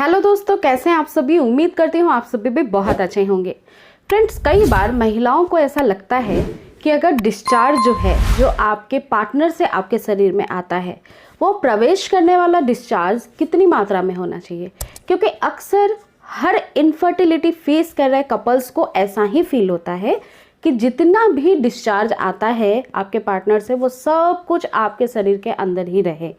Hello दोस्तों, कैसे हैं आप सभी। उम्मीद करती हूँ आप सभी भी बहुत अच्छे होंगे। फ्रेंड्स, कई बार महिलाओं को ऐसा लगता है कि अगर डिस्चार्ज जो है, जो आपके पार्टनर से आपके शरीर में आता है, वो प्रवेश करने वाला डिस्चार्ज कितनी मात्रा में होना चाहिए। क्योंकि अक्सर हर इनफर्टिलिटी फेस कर रहे कपल्स को ऐसा ही फील होता है कि जितना भी डिस्चार्ज आता है आपके पार्टनर से, वो सब कुछ आपके शरीर के अंदर ही रहे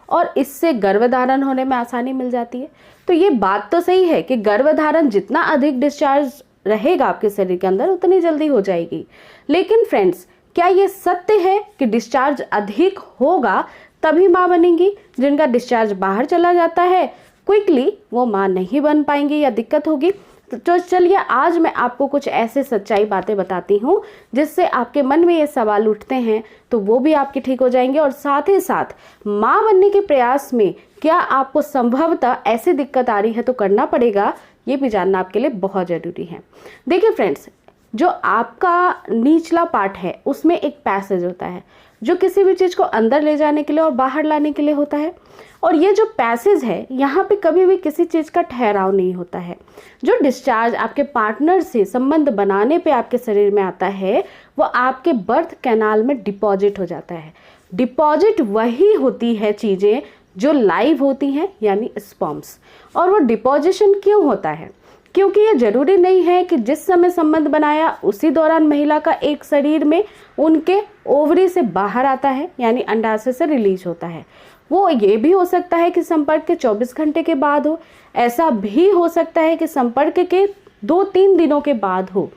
और इससे गर्भधारण होने में आसानी मिल जाती है। तो ये बात तो सही है कि गर्भधारण जितना अधिक डिस्चार्ज रहेगा आपके शरीर के अंदर, उतनी जल्दी हो जाएगी। लेकिन फ्रेंड्स, क्या ये सत्य है कि डिस्चार्ज अधिक होगा तभी माँ बनेंगी? जिनका डिस्चार्ज बाहर चला जाता है क्विकली, वो माँ नहीं बन पाएंगी या दिक्कत होगी। तो चलिए आज मैं आपको कुछ ऐसे सच्चाई बातें बताती हूँ जिससे आपके मन में ये सवाल उठते हैं तो वो भी आपके ठीक हो जाएंगे। और साथ ही साथ माँ बनने के प्रयास में क्या आपको संभवतः ऐसी दिक्कत आ रही है तो करना पड़ेगा, ये भी जानना आपके लिए बहुत ज़रूरी है। देखिए फ्रेंड्स, जो आपका निचला पार्ट है उसमें एक पैसेज होता है जो किसी भी चीज़ को अंदर ले जाने के लिए और बाहर लाने के लिए होता है। और ये जो पैसेज है, यहाँ पे कभी भी किसी चीज़ का ठहराव नहीं होता है। जो डिस्चार्ज आपके पार्टनर से संबंध बनाने पे आपके शरीर में आता है, वो आपके बर्थ कैनाल में डिपॉजिट हो जाता है। डिपॉजिट वही होती है चीज़ें जो लाइव होती हैं, यानी स्पर्म्स। और वो डिपॉजिशन क्यों होता है? क्योंकि ये जरूरी नहीं है कि जिस समय संबंध बनाया उसी दौरान महिला का एक शरीर में उनके ओवरी से बाहर आता है, यानी अंडाशय से रिलीज होता है। वो ये भी हो सकता है कि संपर्क के 24 घंटे के बाद हो, ऐसा भी हो सकता है कि संपर्क के 2-3 दिनों के बाद हो।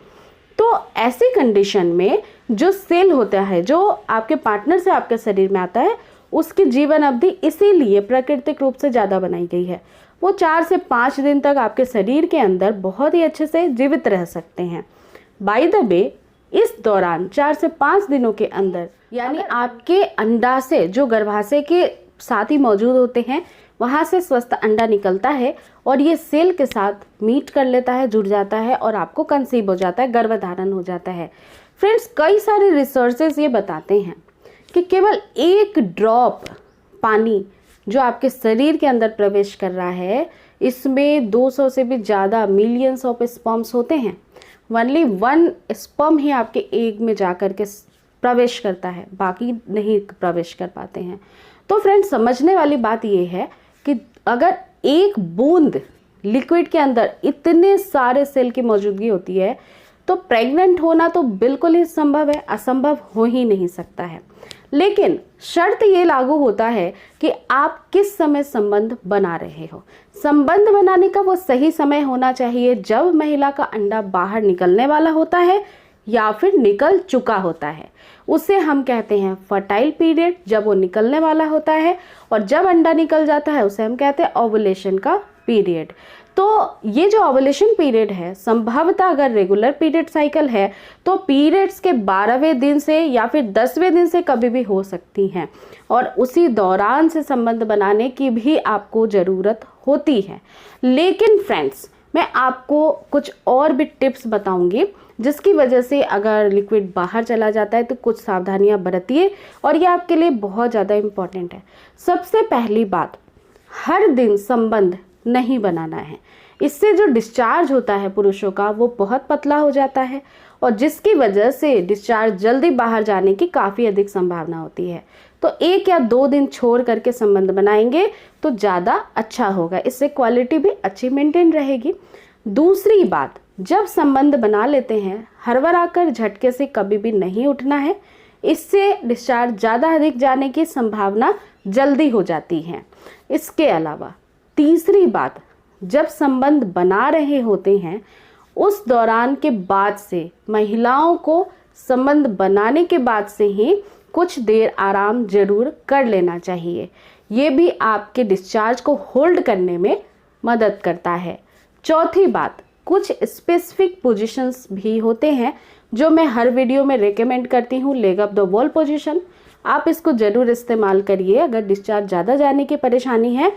तो ऐसी कंडीशन में जो सेल होता है जो आपके पार्टनर से आपके शरीर में आता है, उसकी जीवन अवधि इसीलिए प्राकृतिक रूप से ज़्यादा बनाई गई है। वो 4 से 5 दिन तक आपके शरीर के अंदर बहुत ही अच्छे से जीवित रह सकते हैं। बाय द वे, इस दौरान 4 से 5 दिनों के अंदर, यानी आपके अंडाशय जो गर्भाशय के साथ ही मौजूद होते हैं, वहाँ से स्वस्थ अंडा निकलता है और ये सेल के साथ मीट कर लेता है, जुड़ जाता है और आपको कंसीव हो जाता है, गर्भधारण हो जाता है। फ्रेंड्स, कई सारे रिसर्चेस ये बताते हैं कि केवल एक ड्रॉप पानी जो आपके शरीर के अंदर प्रवेश कर रहा है, इसमें 200 से भी ज़्यादा मिलियंस ऑफ स्पर्म्स होते हैं। ओनली 1 स्पर्म ही आपके एग में जा कर के प्रवेश करता है, बाकी नहीं प्रवेश कर पाते हैं। तो फ्रेंड्स, समझने वाली बात ये है कि अगर एक बूंद लिक्विड के अंदर इतने सारे सेल की मौजूदगी होती है तो प्रेग्नेंट होना तो बिल्कुल ही संभव है, असंभव हो ही नहीं सकता है। लेकिन शर्त ये लागू होता है कि आप किस समय संबंध बना रहे हो। संबंध बनाने का वो सही समय होना चाहिए जब महिला का अंडा बाहर निकलने वाला होता है या फिर निकल चुका होता है। उसे हम कहते हैं फर्टाइल पीरियड, जब वो निकलने वाला होता है। और जब अंडा निकल जाता है उसे हम कहते हैं ओवुलेशन का पीरियड। तो ये जो ओवुलेशन पीरियड है, संभवतः अगर रेगुलर पीरियड साइकिल है तो पीरियड्स के 12वें दिन से या फिर 10वें दिन से कभी भी हो सकती हैं और उसी दौरान से संबंध बनाने की भी आपको ज़रूरत होती है। लेकिन फ्रेंड्स, मैं आपको कुछ और भी टिप्स बताऊंगी जिसकी वजह से अगर लिक्विड बाहर चला जाता है तो कुछ सावधानियां बरतिए और ये आपके लिए बहुत ज़्यादा इम्पॉर्टेंट है। सबसे पहली बात, हर दिन संबंध नहीं बनाना है। इससे जो डिस्चार्ज होता है पुरुषों का, वो बहुत पतला हो जाता है और जिसकी वजह से डिस्चार्ज जल्दी बाहर जाने की काफ़ी अधिक संभावना होती है। तो 1 या 2 दिन छोड़ करके संबंध बनाएंगे तो ज़्यादा अच्छा होगा, इससे क्वालिटी भी अच्छी मेंटेन रहेगी। दूसरी बात, जब संबंध बना लेते हैं, हड़बड़ाकर झटके से कभी भी नहीं उठना है। इससे डिस्चार्ज ज़्यादा अधिक जाने की संभावना जल्दी हो जाती है। इसके अलावा तीसरी बात, जब संबंध बना रहे होते हैं उस दौरान के बाद से महिलाओं को संबंध बनाने के बाद से ही कुछ देर आराम जरूर कर लेना चाहिए। ये भी आपके डिस्चार्ज को होल्ड करने में मदद करता है। चौथी बात, कुछ स्पेसिफिक पोजीशंस भी होते हैं जो मैं हर वीडियो में रेकमेंड करती हूँ। Leg up the wall position, आप इसको ज़रूर इस्तेमाल करिए। अगर डिस्चार्ज ज़्यादा जाने की परेशानी है,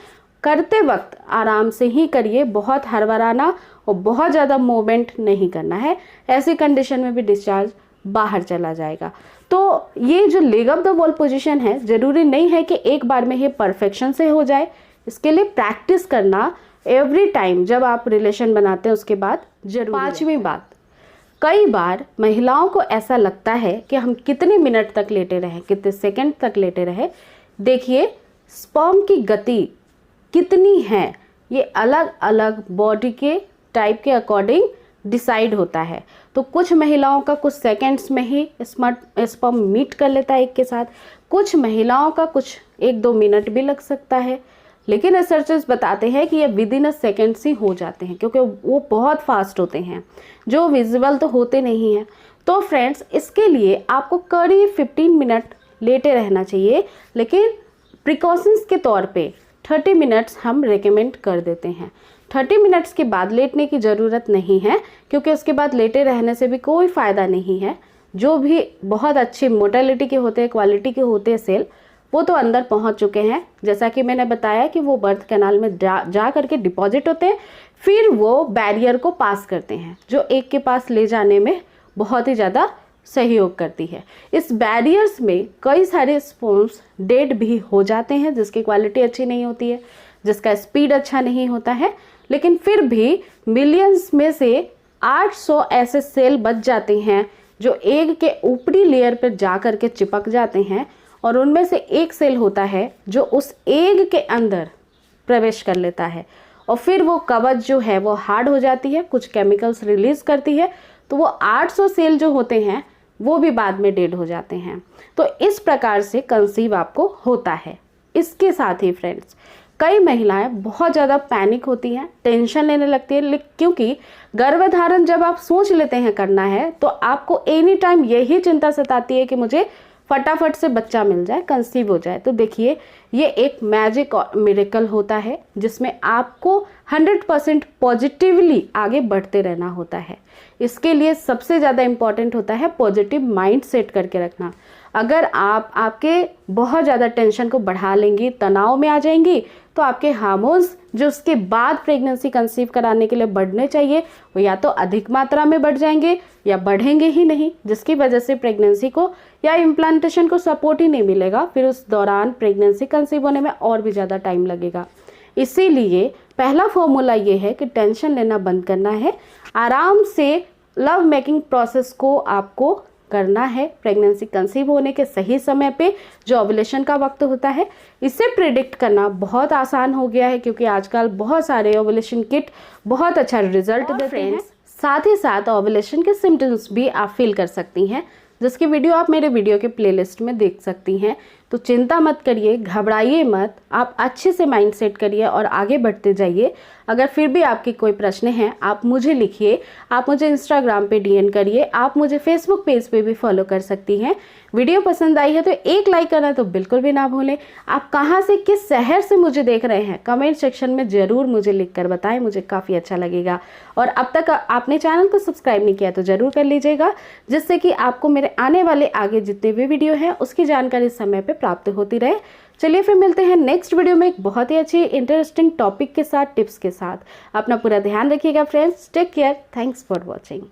करते वक्त आराम से ही करिए, बहुत हड़बड़ाना और बहुत ज़्यादा मूवमेंट नहीं करना है। ऐसी कंडीशन में भी डिस्चार्ज बाहर चला जाएगा। तो ये जो leg up the wall position है, ज़रूरी नहीं है कि एक बार में ये परफेक्शन से हो जाए। इसके लिए प्रैक्टिस करना एवरी टाइम जब आप रिलेशन बनाते हैं उसके बाद जरूर। 5वीं बात, कई बार महिलाओं को ऐसा लगता है कि हम कितने मिनट तक लेटे रहें, कितने सेकंड तक लेटे रहें। देखिए, स्पर्म की गति कितनी है ये अलग अलग बॉडी के टाइप के अकॉर्डिंग डिसाइड होता है। तो कुछ महिलाओं का कुछ सेकंड्स में ही स्पर्म मीट कर लेता है एक के साथ, कुछ महिलाओं का कुछ 1-2 मिनट भी लग सकता है, लेकिन रिसर्चर्स बताते हैं कि ये विदिन अ सेकेंड्स ही हो जाते हैं, क्योंकि वो बहुत फास्ट होते हैं, जो विजिबल तो होते नहीं हैं। तो फ्रेंड्स, इसके लिए आपको करीब 15 मिनट लेटे रहना चाहिए, लेकिन प्रिकॉशंस के तौर पे 30 मिनट्स हम रेकमेंड कर देते हैं। 30 मिनट्स के बाद लेटने की ज़रूरत नहीं है, क्योंकि उसके बाद लेटे रहने से भी कोई फ़ायदा नहीं है। जो भी बहुत अच्छी मोटेलिटी के होते हैं, क्वालिटी के होते हैं सेल, वो तो अंदर पहुंच चुके हैं। जैसा कि मैंने बताया कि वो बर्थ कैनाल में जा करके डिपॉजिट होते हैं, फिर वो बैरियर को पास करते हैं, जो एक के पास ले जाने में बहुत ही ज़्यादा सहयोग करती है। इस बैरियर्स में कई सारे स्पर्म्स डेड भी हो जाते हैं, जिसकी क्वालिटी अच्छी नहीं होती है, जिसका स्पीड अच्छा नहीं होता है, लेकिन फिर भी मिलियंस में से 800 ऐसे सेल बच जाते हैं जो एग के ऊपरी लेयर पर जा करके चिपक जाते हैं, और उनमें से एक सेल होता है जो उस एग के अंदर प्रवेश कर लेता है, और फिर वो कवच जो है वो हार्ड हो जाती है, कुछ केमिकल्स रिलीज करती है, तो वो 800 सेल जो होते हैं वो भी बाद में डेड हो जाते हैं। तो इस प्रकार से कंसीव आपको होता है। इसके साथ ही फ्रेंड्स, कई महिलाएं बहुत ज़्यादा पैनिक होती हैं, टेंशन लेने लगती है, क्योंकि गर्भधारण जब आप सोच लेते हैं करना है तो आपको एनी टाइम यही चिंता सताती है कि मुझे फटाफट से बच्चा मिल जाए, कंसीव हो जाए। तो देखिए, ये एक मैजिक और मिरेकल होता है जिसमें आपको 100% पॉजिटिवली आगे बढ़ते रहना होता है। इसके लिए सबसे ज़्यादा इम्पॉर्टेंट होता है पॉजिटिव माइंड सेट करके रखना। अगर आप आपके बहुत ज़्यादा टेंशन को बढ़ा लेंगी, तनाव में आ जाएंगी, तो आपके हार्मोन्स जो उसके बाद प्रेगनेंसी कंसीव कराने के लिए बढ़ने चाहिए, वो या तो अधिक मात्रा में बढ़ जाएंगे या बढ़ेंगे ही नहीं, जिसकी वजह से प्रेगनेंसी को या इम्प्लांटेशन को सपोर्ट ही नहीं मिलेगा। फिर उस दौरान प्रेगनेंसी कंसीव होने में और भी ज़्यादा टाइम लगेगा। इसीलिए पहला फॉर्मूला ये है कि टेंशन लेना बंद करना है, आराम से लव मेकिंग प्रोसेस को आपको करना है। प्रेगनेंसी कंसीव होने के सही समय पे जो ओव्यूलेशन का वक्त होता है, इसे प्रिडिक्ट करना बहुत आसान हो गया है, क्योंकि आजकल बहुत सारे ओव्यूलेशन किट बहुत अच्छा रिजल्ट देते हैं। साथ ही साथ ओव्यूलेशन के सिम्टम्स भी आप फील कर सकती हैं, जिसकी वीडियो आप मेरे वीडियो के प्लेलिस्ट में देख सकती हैं। तो चिंता मत करिए, घबराइए मत, आप अच्छे से माइंड सेट करिए और आगे बढ़ते जाइए। अगर फिर भी आपके कोई प्रश्न हैं, आप मुझे लिखिए, आप मुझे इंस्टाग्राम पे डीएम करिए, आप मुझे फेसबुक पेज पे भी फॉलो कर सकती हैं। वीडियो पसंद आई है तो एक लाइक करना तो बिल्कुल भी ना भूलें। आप कहाँ से, किस शहर से मुझे देख रहे हैं, कमेंट सेक्शन में ज़रूर मुझे लिख कर बताएं, मुझे काफ़ी अच्छा लगेगा। और अब तक आपने चैनल को सब्सक्राइब नहीं किया तो ज़रूर कर लीजिएगा, जिससे कि आपको मेरे आने वाले आगे जितने भी वीडियो हैं उसकी जानकारी समय पर प्राप्त होती रहे। चलिए फिर मिलते हैं नेक्स्ट वीडियो में एक बहुत ही अच्छी इंटरेस्टिंग टॉपिक के साथ, टिप्स के साथ। अपना पूरा ध्यान रखिएगा friends. Take care. Thanks for watching.